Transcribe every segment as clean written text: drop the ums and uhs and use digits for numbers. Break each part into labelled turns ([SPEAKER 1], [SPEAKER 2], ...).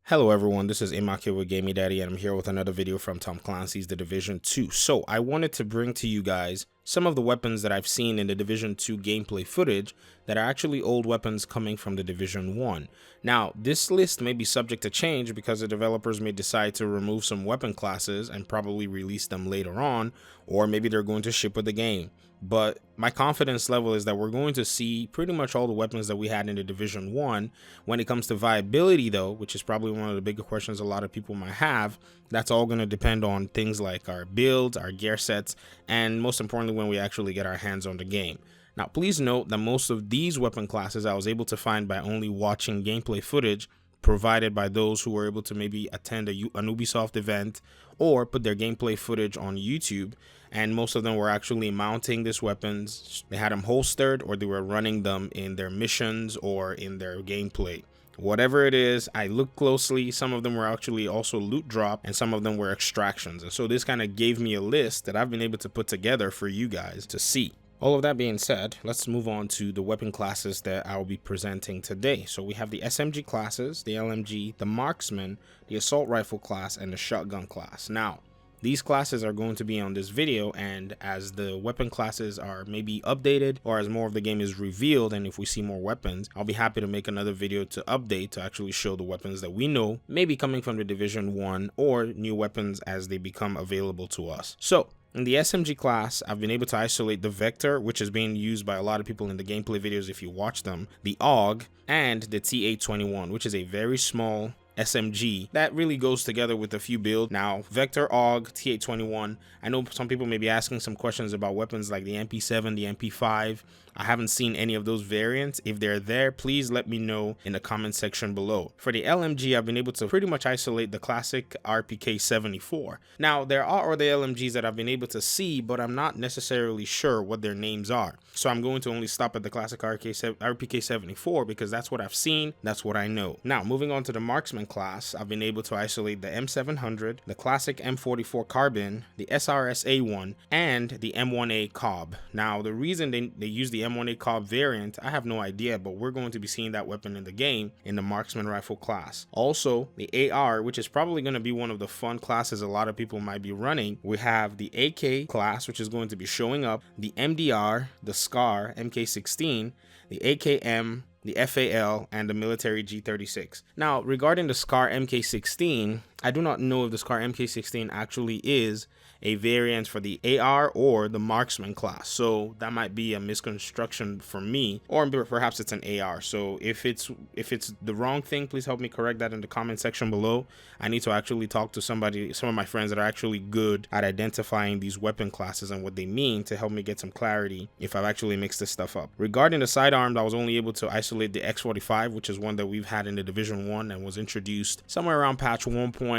[SPEAKER 1] Hello everyone, this is Imake with Gameydaddy and I'm here with another video from Tom Clancy's The Division 2. So I wanted to bring to you guys some of the weapons that I've seen in the Division 2 gameplay footage that are actually old weapons coming from the Division 1. Now, this list may be subject to change because the developers may decide to remove some weapon classes and probably release them later on, or maybe they're going to ship with the game. But my confidence level is that we're going to see pretty much all the weapons that we had in the Division 1. When it comes to viability though, which is probably one of the bigger questions a lot of people might have, that's all going to depend on things like our builds, our gear sets, and most importantly when we actually get our hands on the game. Now please note that most of these weapon classes I was able to find by only watching gameplay footage provided by those who were able to maybe attend an Ubisoft event or put their gameplay footage on YouTube, and most of them were actually mounting these weapons. They had them holstered or they were running them in their missions or in their gameplay. Whatever it is, I looked closely. Some of them were actually also loot drop and some of them were extractions. And so this kind of gave me a list that I've been able to put together for you guys to see. All of that being said, let's move on to the weapon classes that I'll be presenting today. So we have the SMG classes, the LMG, the marksman, the assault rifle class, and the shotgun class. Now, these classes are going to be on this video, and as the weapon classes are maybe updated or as more of the game is revealed and if we see more weapons, I'll be happy to make another video to update to actually show the weapons that we know may be coming from the Division 1 or new weapons as they become available to us. So in the SMG class, I've been able to isolate the Vector, which is being used by a lot of people in the gameplay videos if you watch them, the AUG, and the T821, which is a very small SMG that really goes together with a few builds. Now, Vector, AUG, T821, I know some people may be asking some questions about weapons like the MP7, the MP5. I haven't seen any of those variants. If they're there, please let me know in the comment section below. For the LMG, I've been able to pretty much isolate the classic RPK-74. Now, there are other LMGs that I've been able to see, but I'm not necessarily sure what their names are. So I'm going to only stop at the classic RPK-74 because that's what I've seen, that's what I know. Now, moving on to the marksman class, I've been able to isolate the M700, the classic M44 carbine, the SRS-A1, and the M1A Cobb. Now, the reason they use the M1A Cobb variant, I have no idea, but we're going to be seeing that weapon in the game in the marksman rifle class. Also, the AR, which is probably going to be one of the fun classes a lot of people might be running. We have the AK class, which is going to be showing up, the MDR, the SCAR MK16, the AKM, the FAL, and the military G36. Now, regarding the SCAR MK16, I do not know if the SCAR MK16 actually is a variant for the AR or the marksman class, so that might be a misconstruction for me, or perhaps it's an AR. So if it's the wrong thing, please help me correct that in the comment section below. I need to actually talk to some of my friends that are actually good at identifying these weapon classes and what they mean to help me get some clarity if I've actually mixed this stuff up. Regarding the sidearms, I was only able to isolate the X45, which is one that we've had in the Division 1 and was introduced somewhere around patch 1.4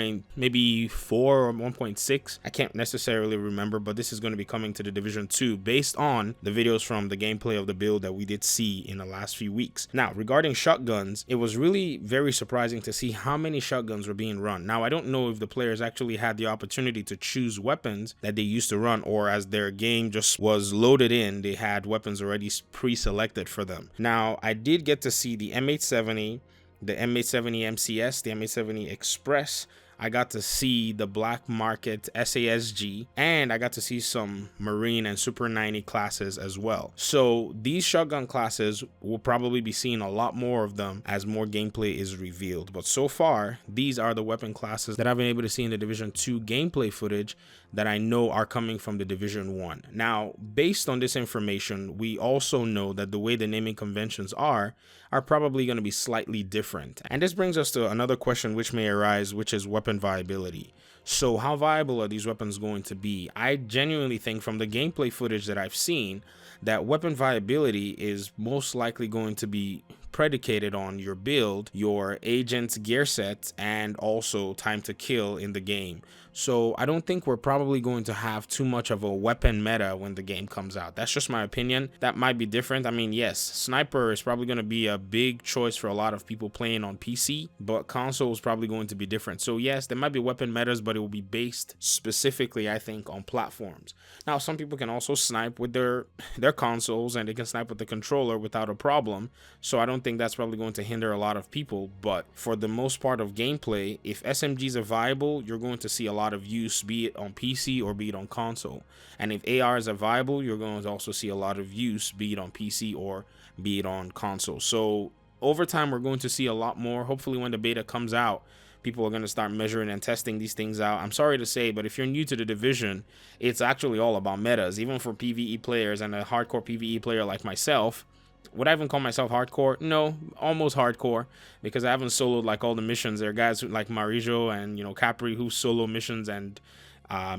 [SPEAKER 1] or 1.6. I can't necessarily remember, but this is going to be coming to the Division 2 based on the videos from the gameplay of the build that we did see in the last few weeks. Now, regarding shotguns, it was really very surprising to see how many shotguns were being run. Now, I don't know if the players actually had the opportunity to choose weapons that they used to run, or as their game just was loaded in, they had weapons already pre-selected for them. Now, I did get to see the M870, the M870 MCS, the M870 Express. I got to see the Black Market SASG, and I got to see some Marine and Super 90 classes as well. So these shotgun classes will probably be seeing a lot more of them as more gameplay is revealed. But so far, these are the weapon classes that I've been able to see in the Division 2 gameplay footage that I know are coming from the Division 1. Now, based on this information, we also know that the way the naming conventions are probably going to be slightly different. And this brings us to another question which may arise, which is weapon viability. So how viable are these weapons going to be? I genuinely think from the gameplay footage that I've seen that weapon viability is most likely going to be predicated on your build, your agent's gear sets, and also time to kill in the game. So I don't think we're probably going to have too much of a weapon meta when the game comes out. That's just my opinion. That might be different. I mean, yes, sniper is probably going to be a big choice for a lot of people playing on PC, but console is probably going to be different. So yes, there might be weapon metas, but it will be based specifically, I think, on platforms. Now, some people can also snipe with their consoles, and they can snipe with the controller without a problem. So I don't think that's probably going to hinder a lot of people, but for the most part of gameplay, if SMGs are viable, you're going to see a lot of use, be it on PC or be it on console. And if ARs are viable, you're going to also see a lot of use, be it on PC or be it on console. So over time, we're going to see a lot more. Hopefully when the beta comes out, people are going to start measuring and testing these things out. I'm sorry to say, but if you're new to the division, it's actually all about metas. Even for PvE players and a hardcore PvE player like myself, would I even call myself hardcore? No, almost hardcore, because I haven't soloed like all the missions. There are guys like Marijo and, you know, Capri who solo missions, and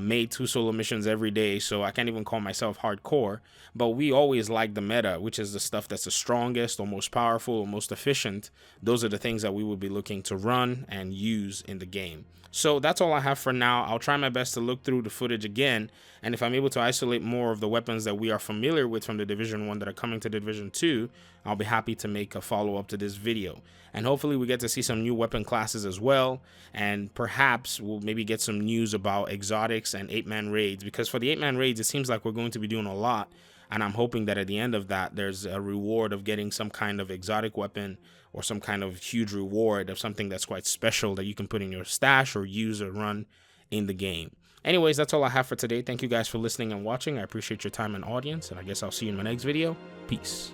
[SPEAKER 1] made 2 solo missions every day, so I can't even call myself hardcore. But we always like the meta, which is the stuff that's the strongest or most powerful or most efficient. Those are the things that we will be looking to run and use in the game. So that's all I have for now. I'll try my best to look through the footage again, and if I'm able to isolate more of the weapons that we are familiar with from the Division 1 that are coming to Division 2, I'll be happy to make a follow-up to this video. And hopefully we get to see some new weapon classes as well, and perhaps we'll maybe get some news about exotics and 8-man raids, because for the 8-man raids, it seems like we're going to be doing a lot, and I'm hoping that at the end of that, there's a reward of getting some kind of exotic weapon or some kind of huge reward of something that's quite special that you can put in your stash or use or run in the game. Anyways, that's all I have for today. Thank you guys for listening and watching. I appreciate your time and audience, and I guess I'll see you in my next video. Peace.